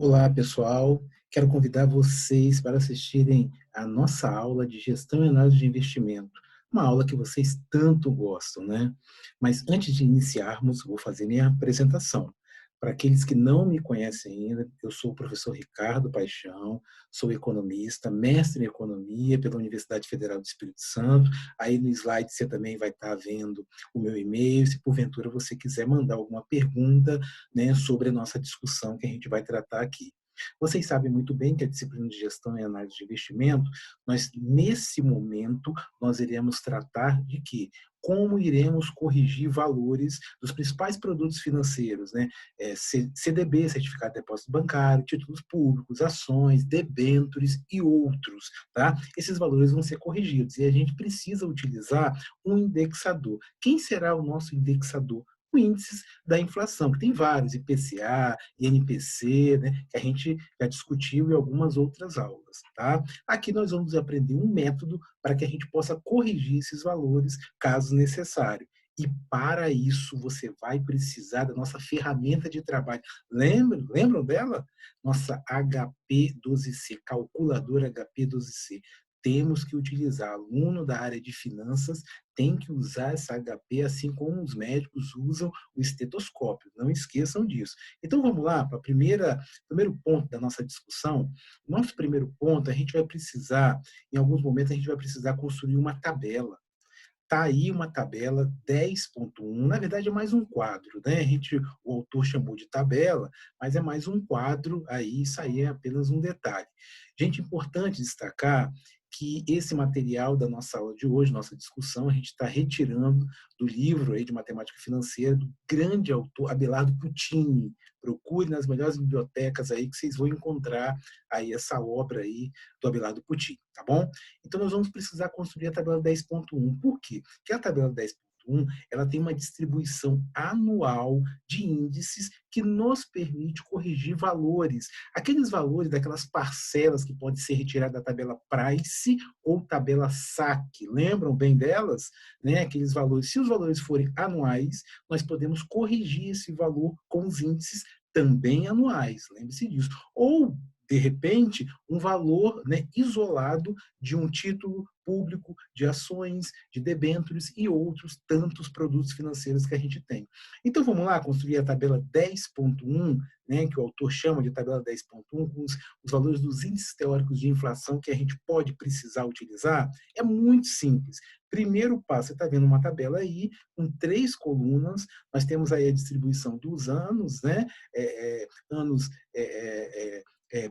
Olá, pessoal. Quero convidar vocês para assistirem a nossa aula de gestão e análise de investimento. Uma aula que vocês tanto gostam, né? Mas antes de iniciarmos, vou fazer minha apresentação. Para aqueles que não me conhecem ainda, eu sou o professor Ricardo Paixão, sou economista, mestre em economia pela Universidade Federal do Espírito Santo. Aí no slide você também vai estar vendo o meu e-mail, se porventura você quiser mandar alguma pergunta, né, sobre a nossa discussão que a gente vai tratar aqui. Vocês sabem muito bem que a disciplina de gestão e análise de investimento, nesse momento, nós iremos tratar de que como iremos corrigir valores dos principais produtos financeiros, né? CDB, Certificado de Depósito Bancário, títulos públicos, ações, debêntures e outros, tá? Esses valores vão ser corrigidos e a gente precisa utilizar um indexador. Quem será o nosso indexador? Índices da inflação, que tem vários, IPCA, INPC, né, que a gente já discutiu em algumas outras aulas. Tá? Aqui nós vamos aprender um método para que a gente possa corrigir esses valores, caso necessário. E para isso você vai precisar da nossa ferramenta de trabalho. Lembram dela? Nossa HP12C, calculadora HP12C. Temos que utilizar. Aluno da área de finanças tem que usar essa HP, assim como os médicos usam o estetoscópio. Não esqueçam disso. Então vamos lá para o primeiro ponto da nossa discussão. Nosso primeiro ponto, a gente vai precisar, em alguns momentos, a gente vai precisar construir uma tabela. Está aí uma tabela 10.1, na verdade é mais um quadro, né? O autor chamou de tabela, mas é mais um quadro, aí isso aí é apenas um detalhe. Gente, importante destacar que esse material da nossa aula de hoje, nossa discussão, a gente está retirando do livro aí de matemática financeira do grande autor Abelardo Puccini. Procure nas melhores bibliotecas aí que vocês vão encontrar aí essa obra aí do Abelardo Puccini, tá bom? Então nós vamos precisar construir a tabela 10.1. Por quê? Porque a tabela 10.1 ela tem uma distribuição anual de índices que nos permite corrigir valores. Aqueles valores daquelas parcelas que podem ser retiradas da tabela Price ou tabela SAC. Lembram bem delas? Né? Aqueles valores. Se os valores forem anuais, nós podemos corrigir esse valor com os índices também anuais. Lembre-se disso. Ou de repente, um valor, né, isolado de um título público, de ações, de debêntures e outros tantos produtos financeiros que a gente tem. Então, vamos lá construir a tabela 10.1, né, que o autor chama de tabela 10.1, com os valores dos índices teóricos de inflação que a gente pode precisar utilizar. É muito simples. Primeiro passo, você está vendo uma tabela aí, com 3 colunas, nós temos aí a distribuição dos anos, né, anos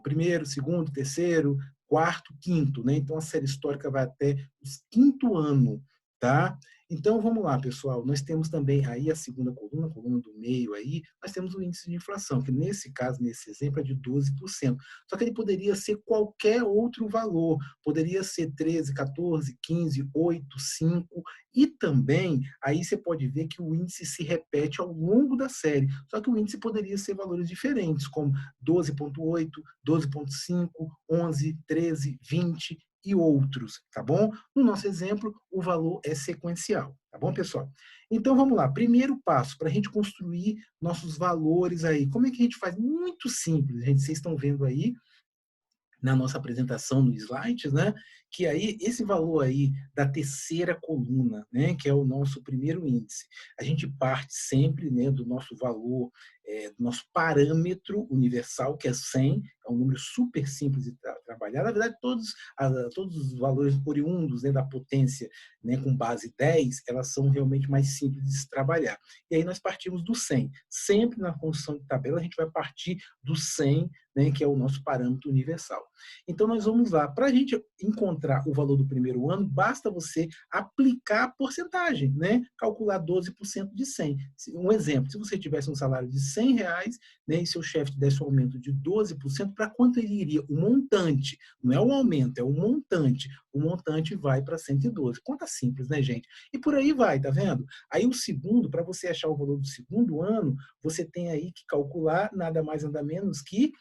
primeiro, segundo, terceiro, quarto, quinto, né? Então a série histórica vai até o quinto ano, tá? Então vamos lá, pessoal. Nós temos também aí a segunda coluna, a coluna do meio aí, nós temos o índice de inflação, que nesse caso, nesse exemplo, é de 12%. Só que ele poderia ser qualquer outro valor, poderia ser 13, 14, 15, 8, 5, e também aí você pode ver que o índice se repete ao longo da série, só que o índice poderia ser valores diferentes, como 12,8, 12,5, 11, 13, 20 e outros, tá bom? No nosso exemplo, o valor é sequencial, tá bom, pessoal? Então, vamos lá. Primeiro passo, para a gente construir nossos valores aí. Como é que a gente faz? Muito simples, gente. Vocês estão vendo aí na nossa apresentação no slides, né? Que aí esse valor aí da terceira coluna, né? Que é o nosso primeiro índice, a gente parte sempre, né? Do nosso valor, do nosso parâmetro universal, que é 100, é um número super simples de trabalhar. Na verdade, todos os valores oriundos, né, da potência, né, com base 10, elas são realmente mais simples de se trabalhar. E aí nós partimos do 100. Sempre na construção de tabela a gente vai partir do 100, né, que é o nosso parâmetro universal. Então, nós vamos lá. Para a gente encontrar o valor do primeiro ano, basta você aplicar a porcentagem, né? Calcular 12% de 100. Um exemplo, se você tivesse um salário de R$ 100, né, e seu chefe te desse um aumento de 12%, para quanto ele iria? O montante, não é o aumento, é o montante. O montante vai para 112. Conta simples, né, gente? E por aí vai, tá vendo? Aí o segundo, para você achar o valor do segundo ano, você tem aí que calcular nada mais nada menos que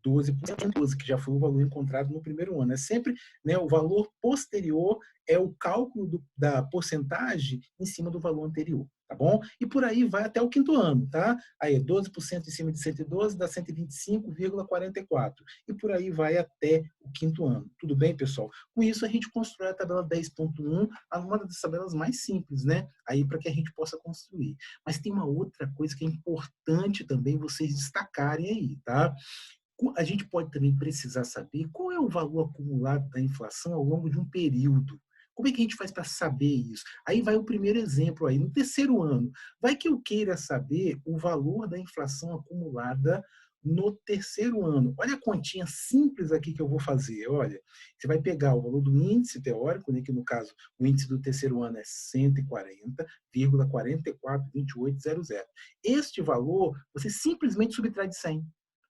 12%, 12, que já foi o valor encontrado no primeiro ano. É sempre, né, o valor posterior é o cálculo da porcentagem em cima do valor anterior. tá bom? E por aí vai até o quinto ano, tá? Aí 12% em cima de 112 dá 125,44. E por aí vai até o quinto ano. Tudo bem, pessoal? Com isso a gente constrói a tabela 10.1, uma das tabelas mais simples, né? Aí para que a gente possa construir. Mas tem uma outra coisa que é importante também vocês destacarem aí, tá? A gente pode também precisar saber qual é o valor acumulado da inflação ao longo de um período. Como é que a gente faz para saber isso? Aí vai o primeiro exemplo aí, no terceiro ano. Vai que eu queira saber o valor da inflação acumulada no terceiro ano. Olha a continha simples aqui que eu vou fazer. Olha, você vai pegar o valor do índice teórico, né, que no caso o índice do terceiro ano é 140,442800. Este valor você simplesmente subtrai de 100.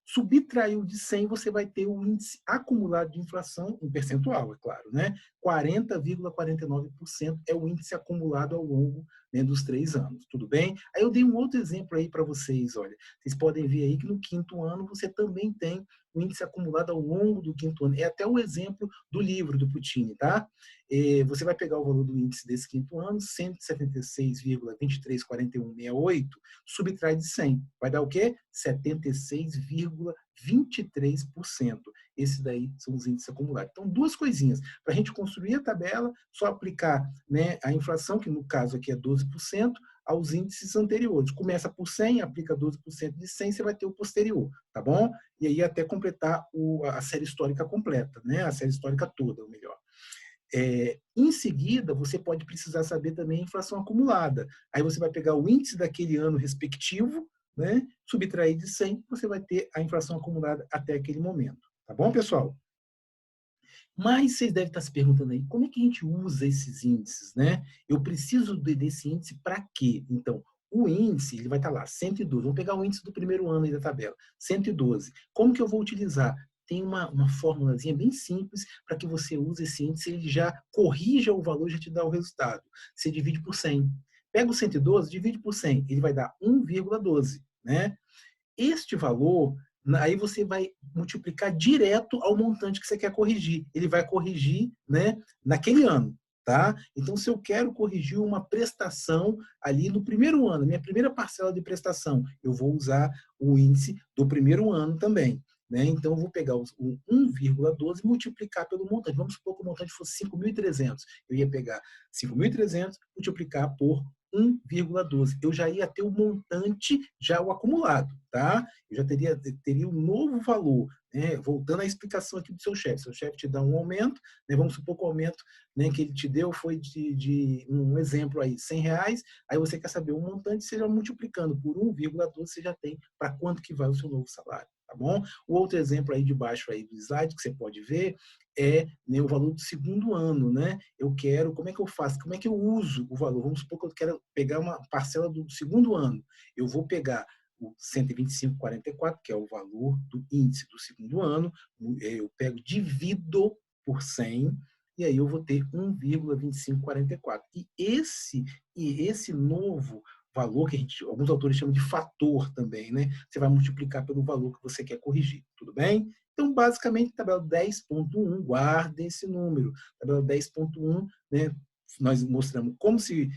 Subtraiu de 100, você vai ter o índice acumulado de inflação, em percentual, é claro, né? 40,49% é o índice acumulado ao longo, né, dos 3 anos, tudo bem? Aí eu dei um outro exemplo aí para vocês, olha, vocês podem ver aí que no quinto ano você também tem o índice acumulado ao longo do quinto ano. É até o exemplo do livro do Puccini, tá? Você vai pegar o valor do índice desse quinto ano, 176,234168, subtrai de 100. Vai dar o quê? 76,23%. Esses daí são os índices acumulados. Então, duas coisinhas. Para a gente construir a tabela, só aplicar, né, a inflação, que no caso aqui é 12%, aos índices anteriores. Começa por 100, aplica 12% de 100, você vai ter o posterior, tá bom? E aí até completar a série histórica completa, né? A série histórica toda, ou melhor. Em seguida, você pode precisar saber também a inflação acumulada. Aí você vai pegar o índice daquele ano respectivo, né? Subtrair de 100, você vai ter a inflação acumulada até aquele momento. Tá bom, pessoal? Mas vocês devem estar se perguntando aí, como é que a gente usa esses índices, né? Eu preciso desse índice para quê? Então, o índice, ele vai estar lá, 112. Vamos pegar o índice do primeiro ano aí da tabela, 112. Como que eu vou utilizar? Tem uma formulazinha bem simples para que você use esse índice, ele já corrija o valor e já te dá o resultado. Você divide por 100. Pega o 112, divide por 100, ele vai dar 1,12, né? Este valor, aí você vai multiplicar direto ao montante que você quer corrigir. Ele vai corrigir, né, naquele ano, tá? Então, se eu quero corrigir uma prestação ali no primeiro ano, minha primeira parcela de prestação, eu vou usar o índice do primeiro ano também. Né? Então, eu vou pegar o 1,12 e multiplicar pelo montante. Vamos supor que o montante fosse 5.300. Eu ia pegar 5.300, multiplicar por 1,12. Eu já ia ter o montante, já o acumulado, tá? Eu já teria um novo valor, né? Voltando à explicação aqui do seu chefe te dá um aumento, né? Vamos supor que o aumento, né, que ele te deu foi de um exemplo aí, R$ 100, aí você quer saber o montante, você já multiplicando por 1,12, você já tem para quanto que vai o seu novo salário, tá bom? O outro exemplo aí de baixo aí do slide que você pode ver é, né, o valor do segundo ano, né? Eu quero, como é que eu faço? Como é que eu uso o valor? Vamos supor que eu quero pegar uma parcela do segundo ano. Eu vou pegar o 125,44, que é o valor do índice do segundo ano, eu pego, divido por 100, e aí eu vou ter 1,2544. E esse novo valor, que alguns autores chamam de fator também, né? Você vai multiplicar pelo valor que você quer corrigir, tudo bem? Então, basicamente, tabela 10.1, guardem esse número. Tabela 10.1, né, nós mostramos como se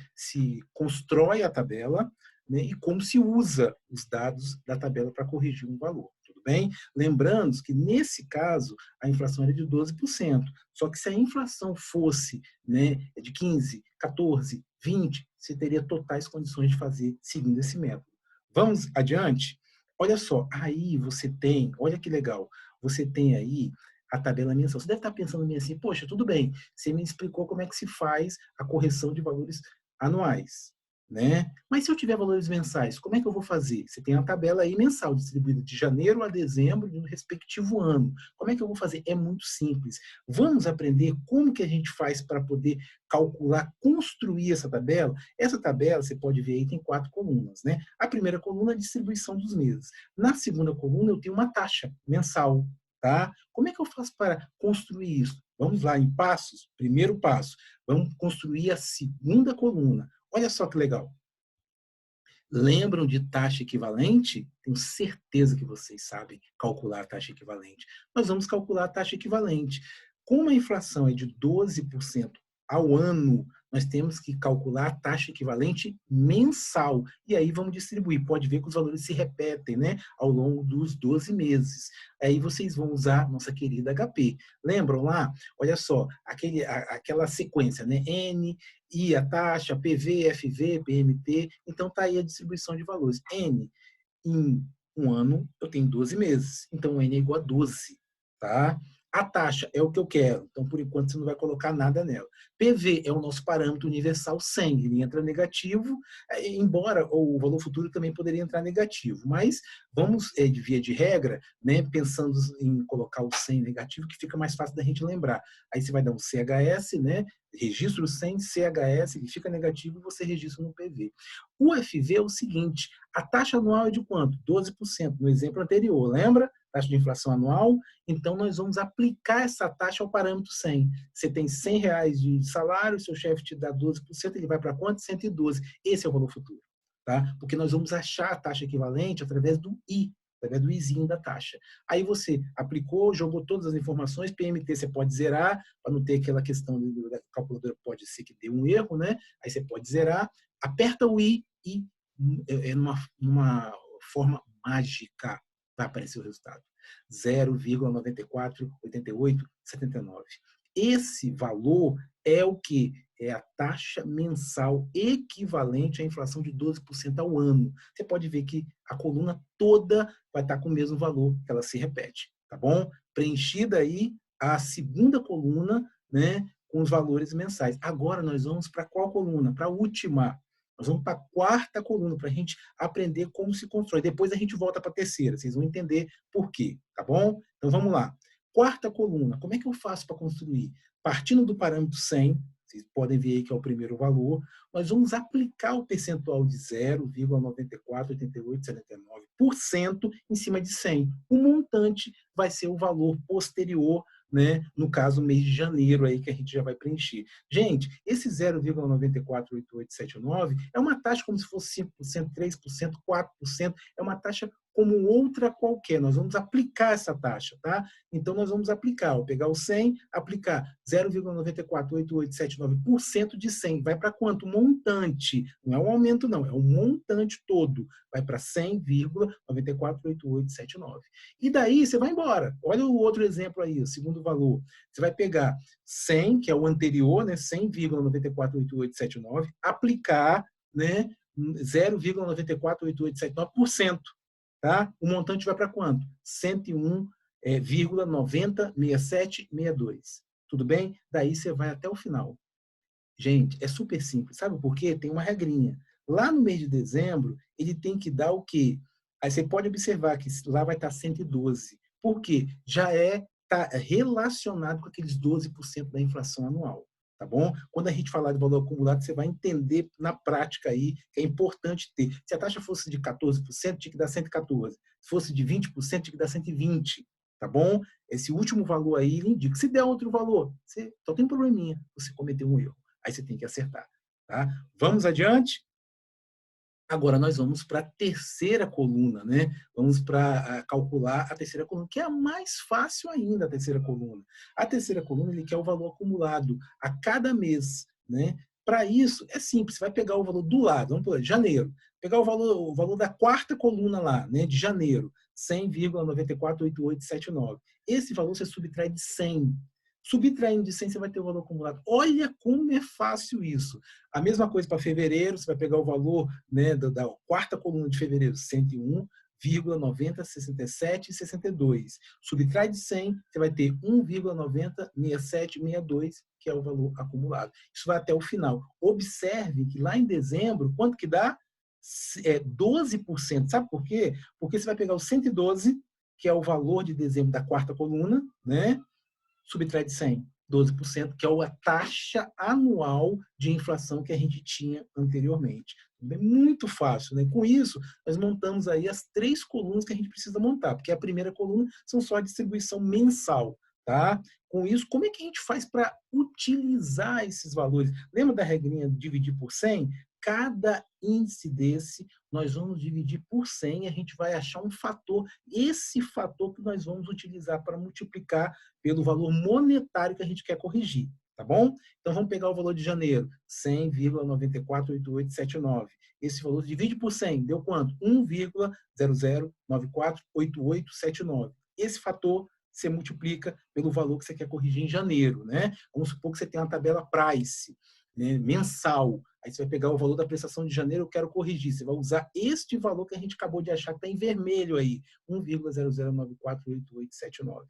constrói a tabela, né, e como se usa os dados da tabela para corrigir um valor. Tudo bem? Lembrando que, nesse caso, a inflação era de 12%. Só que se a inflação fosse, né, de 15, 14, 20, você teria totais condições de fazer seguindo esse método. Vamos adiante? Olha só, aí você tem, olha que legal, você tem aí a tabela mensal. Você deve estar pensando meio assim, poxa, tudo bem, você me explicou como é que se faz a correção de valores anuais, né? Mas se eu tiver valores mensais, como é que eu vou fazer? Você tem a tabela aí mensal, distribuída de janeiro a dezembro do respectivo ano. Como é que eu vou fazer? É muito simples. Vamos aprender como que a gente faz para poder calcular, construir essa tabela? Essa tabela, você pode ver aí, tem 4 colunas, né? A primeira coluna é a distribuição dos meses. Na segunda coluna, eu tenho uma taxa mensal, tá? Como é que eu faço para construir isso? Vamos lá, em passos. Primeiro passo, vamos construir a segunda coluna. Olha só que legal. Lembram de taxa equivalente? Tenho certeza que vocês sabem calcular a taxa equivalente. Nós vamos calcular a taxa equivalente. Como a inflação é de 12% ao ano, nós temos que calcular a taxa equivalente mensal. E aí vamos distribuir. Pode ver que os valores se repetem, né, ao longo dos 12 meses. Aí vocês vão usar nossa querida HP. Lembram lá? Olha só, aquela sequência, né? N, I, a taxa, PV, FV, PMT. Então, está aí a distribuição de valores. N, em um ano, eu tenho 12 meses. Então, N é igual a 12. Tá? A taxa é o que eu quero. Então, por enquanto, você não vai colocar nada nela. PV é o nosso parâmetro universal 100. Ele entra negativo, embora o valor futuro também poderia entrar negativo. Mas vamos, de via de regra, né, pensando em colocar o 100 negativo, que fica mais fácil da gente lembrar. Aí você vai dar um CHS, né, registro 100, CHS, ele fica negativo e você registra no PV. O FV é o seguinte, a taxa anual é de quanto? 12%, no exemplo anterior, lembra? Taxa de inflação anual. Então, nós vamos aplicar essa taxa ao parâmetro 100. Você tem R$ 100 de salário, seu chefe te dá 12%, ele vai para quanto? 112. Esse é o valor futuro. Tá? Porque nós vamos achar a taxa equivalente através do I, através do izinho da taxa. Aí você aplicou, jogou todas as informações, PMT você pode zerar, para não ter aquela questão da calculadora, pode ser que dê um erro, né? Aí você pode zerar, aperta o I e numa forma mágica vai aparecer o resultado. 0,948879. Esse valor é o que? É a taxa mensal equivalente à inflação de 12% ao ano. Você pode ver que a coluna toda vai estar com o mesmo valor, que ela se repete, tá bom? Preenchida aí a segunda coluna, né, com os valores mensais. Agora nós vamos para qual coluna? Para a última. Nós vamos para a quarta coluna, para a gente aprender como se constrói. Depois a gente volta para a terceira, vocês vão entender por quê, tá bom? Então vamos lá. Quarta coluna, como é que eu faço para construir? Partindo do parâmetro 100, vocês podem ver aí que é o primeiro valor, nós vamos aplicar o percentual de 0,948879% em cima de 100. O montante vai ser o valor posterior, né? No caso, mês de janeiro aí que a gente já vai preencher. Gente, esse 0,948879 é uma taxa como se fosse 5%, 3%, 4%, é uma taxa como outra qualquer. Nós vamos aplicar essa taxa, tá? Então, nós vamos aplicar, ó, pegar o 100, aplicar 0,948879% de 100. Vai para quanto? Montante. Não é um aumento, não. É um montante todo. Vai para 100,948879. E daí, você vai embora. Olha o outro exemplo aí, o segundo valor. Você vai pegar 100, que é o anterior, né? 100,948879, aplicar, né? 0,948879%. Tá? O montante vai para quanto? 101,906762. Tudo bem? Daí você vai até o final. Gente, é super simples. Sabe por quê? Tem uma regrinha. Lá no mês de dezembro, ele tem que dar o quê? Aí você pode observar que lá vai estar 112. Por quê? Já tá relacionado com aqueles 12% da inflação anual. Tá bom? Quando a gente falar de valor acumulado, você vai entender na prática aí que é importante ter. Se a taxa fosse de 14%, tinha que dar 114. Se fosse de 20%, tinha que dar 120. Tá bom? Esse último valor aí, ele indica. Se der outro valor, você só tem um probleminha, você cometeu um erro. Aí você tem que acertar. Tá? Vamos adiante? Agora nós vamos para a terceira coluna, né? Vamos para calcular a terceira coluna, que é a mais fácil ainda, a terceira coluna. A terceira coluna, ele quer o valor acumulado a cada mês, né? Para isso, é simples, você vai pegar o valor do lado, vamos por janeiro, pegar o valor da quarta coluna lá, né, de janeiro, 100,948879. Esse valor você subtrai de 100. Subtraindo de 100, você vai ter o valor acumulado. Olha como é fácil isso. A mesma coisa para fevereiro, você vai pegar o valor, né, da quarta coluna de fevereiro, 101,906762. Subtrai de 100, você vai ter 1,906762, que é o valor acumulado. Isso vai até o final. Observe que lá em dezembro, quanto que dá? 12%. Sabe por quê? Porque você vai pegar o 112, que é o valor de dezembro da quarta coluna, né? Subtrai de 100, 12%, que é a taxa anual de inflação que a gente tinha anteriormente. É muito fácil, né? Com isso, nós montamos aí as 3 colunas que a gente precisa montar, porque a primeira coluna são só a distribuição mensal, tá? Com isso, como é que a gente faz para utilizar esses valores? Lembra da regrinha de dividir por 100? Cada índice desse, nós vamos dividir por 100 e a gente vai achar um fator, esse fator que nós vamos utilizar para multiplicar pelo valor monetário que a gente quer corrigir. tá bom? Então, vamos pegar o valor de janeiro, 100,948879. Esse valor divide por 100, deu quanto? 1,00948879. Esse fator você multiplica pelo valor que você quer corrigir em janeiro, né? Vamos supor que você tem uma tabela price, né, mensal. Aí você vai pegar o valor da prestação de janeiro, eu quero corrigir. Você vai usar este valor que a gente acabou de achar, que está em vermelho aí, 1,00948879.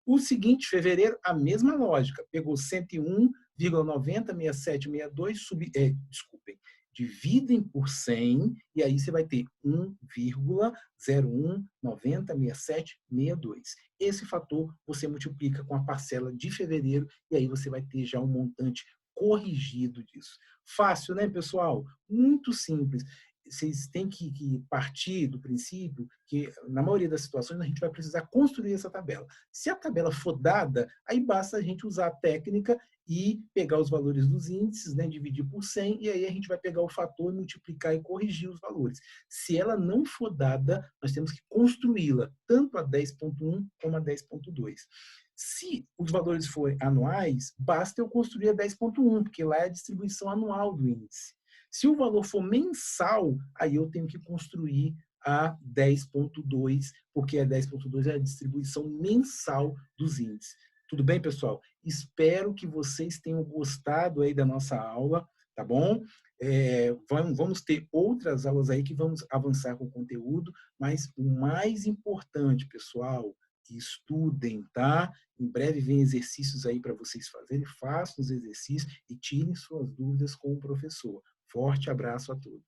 O seguinte, fevereiro, a mesma lógica. Pegou 101,906762, desculpem, dividem por 100, e aí você vai ter 1,01906762. Esse fator você multiplica com a parcela de fevereiro, e aí você vai ter já um montante corrigido disso. Fácil, né, pessoal? Muito simples. Vocês têm que partir do princípio que, na maioria das situações, a gente vai precisar construir essa tabela. Se a tabela for dada, aí basta a gente usar a técnica e pegar os valores dos índices, né, dividir por 100, e aí a gente vai pegar o fator, multiplicar e corrigir os valores. Se ela não for dada, nós temos que construí-la, tanto a 10.1 como a 10.2. Se os valores forem anuais, basta eu construir a 10.1, porque lá é a distribuição anual do índice. Se o valor for mensal, aí eu tenho que construir a 10.2, porque a 10.2 é a distribuição mensal dos índices. Tudo bem, pessoal? Espero que vocês tenham gostado aí da nossa aula, tá bom? Vamos ter outras aulas aí que vamos avançar com o conteúdo, mas o mais importante, pessoal, estudem, tá? Em breve vem exercícios aí para vocês fazerem, façam os exercícios e tirem suas dúvidas com o professor. Forte abraço a todos.